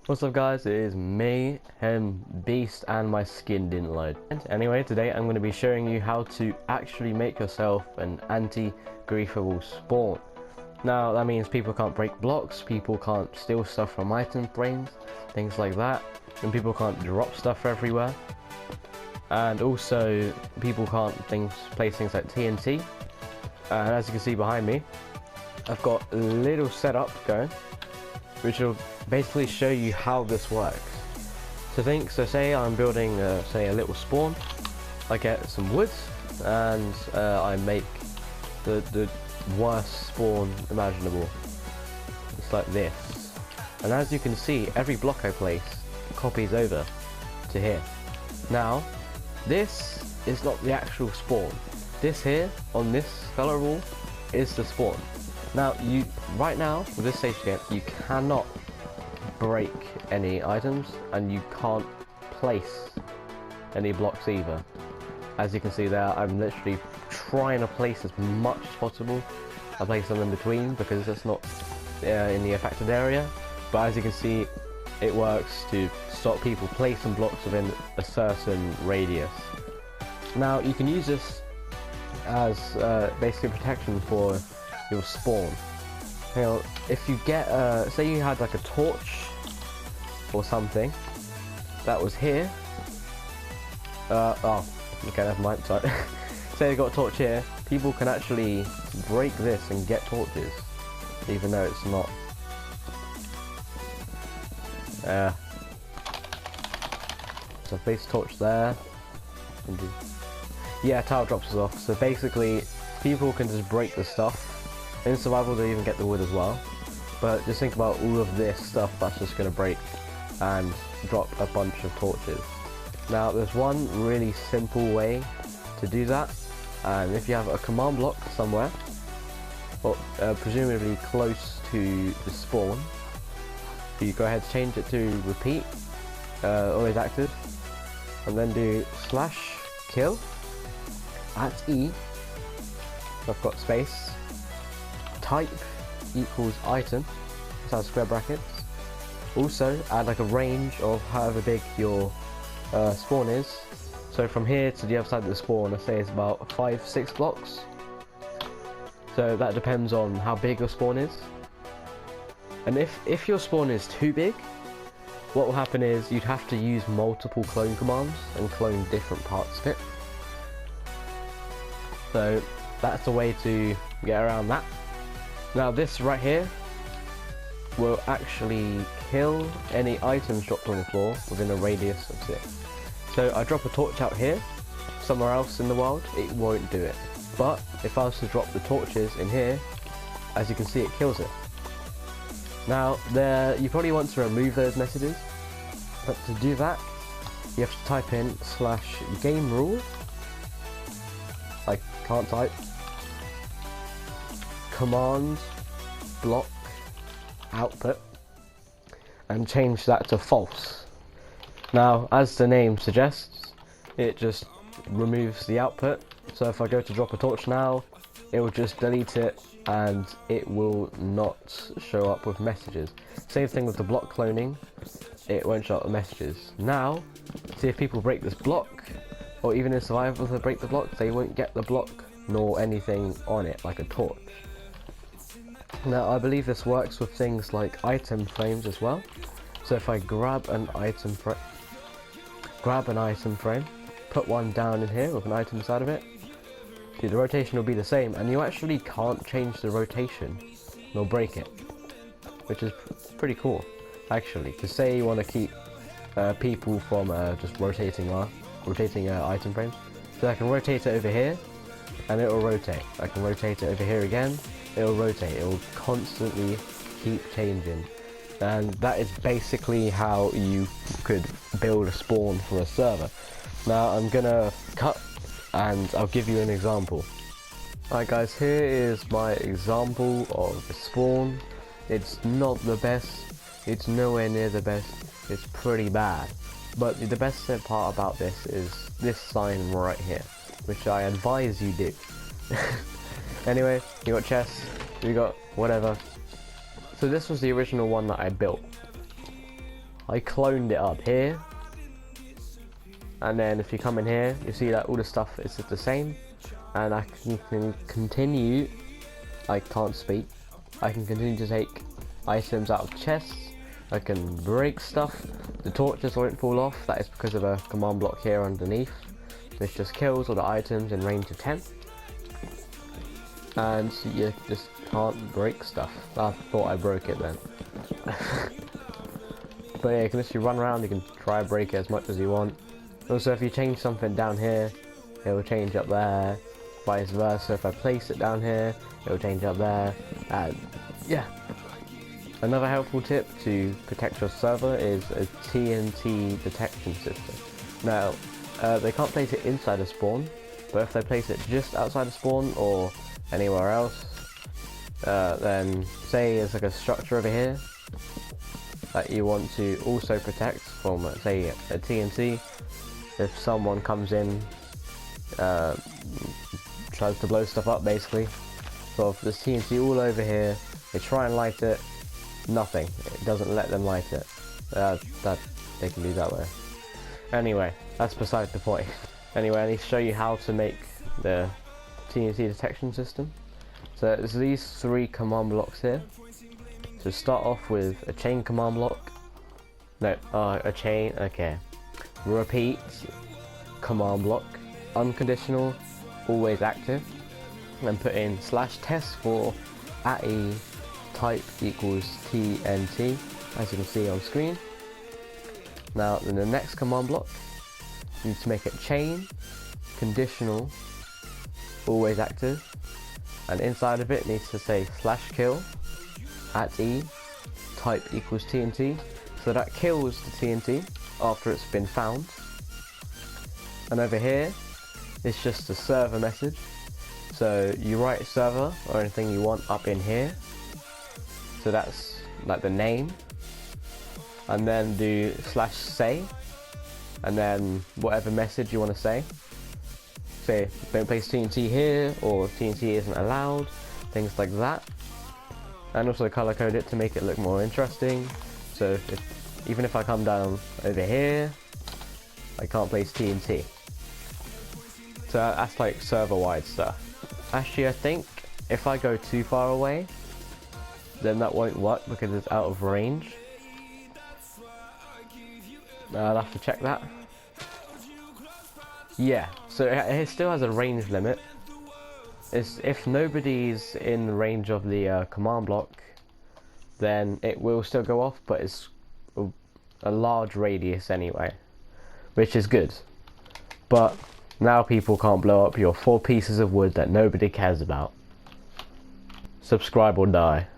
What's up guys, it is me, Beast, and my skin didn't load. Anyway, today I'm going to be showing you how to actually make yourself an anti-griefable spawn. Now that means people can't break blocks, people can't steal stuff from item frames, things like that, and people can't drop stuff everywhere. And also people can't place things like TNT. And as you can see behind me, I've got a little setup going, which will basically show you how this works. So say I'm building say a little spawn. I get some wood and I make the worst spawn imaginable. It's like this, and as you can see, every block I place copies over to here. Now this is not the actual spawn. This here on this color wall is the spawn. Now right now with this stage game, you cannot break any items and you can't place any blocks either. As you can see there, I'm literally trying to place as much as possible. I place them in between because it's not in the affected area, but as you can see, it works to stop people placing blocks within a certain radius. Now you can use this as basically protection for your spawn. You know, if you get say you had like a torch or something that was here, oh okay, never mind, sorry. Say you got a torch here, people can actually break this and get torches even though it's not so place a torch there and yeah, tile drops us off. So basically people can just break the stuff. In survival they even get the wood as well, but just think about all of this stuff that's just going to break and drop a bunch of torches. Now there's one really simple way to do that, and if you have a command block somewhere, or presumably close to the spawn, you go ahead, change it to repeat, always active, and then do /kill at E. I've got space, type equals item, so square brackets. Also add like a range of however big your spawn is. So from here to the other side of the spawn, I say it's about 5-6 blocks. So that depends on how big your spawn is. And if your spawn is too big, what will happen is you'd have to use multiple clone commands and clone different parts of it. So that's the way to get around that. Now this right here will actually kill any items dropped on the floor within a radius of 6. So I drop a torch out here, somewhere else in the world, it won't do it. But if I was to drop the torches in here, as you can see, it kills it. Now you probably want to remove those messages, but to do that you have to type in /game rule. I can't type. Command block output, and change that to false. Now as the name suggests, it just removes the output. So if I go to drop a torch now, it will just delete it and it will not show up with messages. Same thing with the block cloning, it won't show up with messages. Now see if people break this block, or even in survival if they break the block, they won't get the block nor anything on it like a torch. Now I believe this works with things like item frames as well. So if I grab an item frame, put one down in here with an item inside of it, see, the rotation will be the same, and you actually can't change the rotation nor break it, which is pretty cool actually. To say you want to keep people from just rotating item frames, so I can rotate it over here and it will rotate. I can rotate it over here again, it will rotate. It will constantly keep changing, and that is basically how you could build a spawn for a server. Now I'm gonna cut and I'll give you an example. Alright guys, here is my example of a spawn. It's not the best, it's nowhere near the best, it's pretty bad. But the best part about this is this sign right here, which I advise you do. Anyway, you got chests, you got whatever. So this was the original one that I built. I cloned it up here, and then if you come in here, you see that all the stuff is the same, and you can continue. I can't speak. I can continue to take items out of chests. I can break stuff. The torches won't fall off. That is because of a command block here underneath, which just kills all the items in range of 10. And you just can't break stuff. I thought I broke it then. But yeah, you can literally run around, you can try and break it as much as you want. Also, if you change something down here, it will change up there. Vice versa, if I place it down here, it will change up there. And yeah. Another helpful tip to protect your server is a TNT detection system. Now, they can't place it inside a spawn, but if they place it just outside of spawn or anywhere else, then say there's like a structure over here that you want to also protect from, say, a TNT. If someone comes in, tries to blow stuff up basically, so if there's TNT all over here, they try and light it, nothing, it doesn't let them light it. That they can do that way. Anyway, that's beside the point. Anyway, I need to show you how to make the TNT detection system. So there's these 3 command blocks here. So start off with a chain command block. No, a chain, okay. Repeat command block, unconditional, always active, and put in /test for @e type equals TNT, as you can see on screen. Now in the next command block, you need to make it chain, conditional, always active, and inside of it needs to say /kill @e type equals TNT, so that kills the TNT after it's been found. And over here, it's just a server message. So you write server or anything you want up in here. So that's like the name. And then do /say. And then whatever message you want to say. Say, don't place TNT here, or TNT isn't allowed. Things like that. And also color code it to make it look more interesting. So even if I come down over here, I can't place TNT. So that's like server-wide stuff. Actually, I think if I go too far away, then that won't work because it's out of range. I'll have to check that. Yeah, so it still has a range limit. If nobody's in range of the command block, then it will still go off, but it's a large radius anyway, which is good. But now people can't blow up your 4 pieces of wood that nobody cares about. Subscribe or die.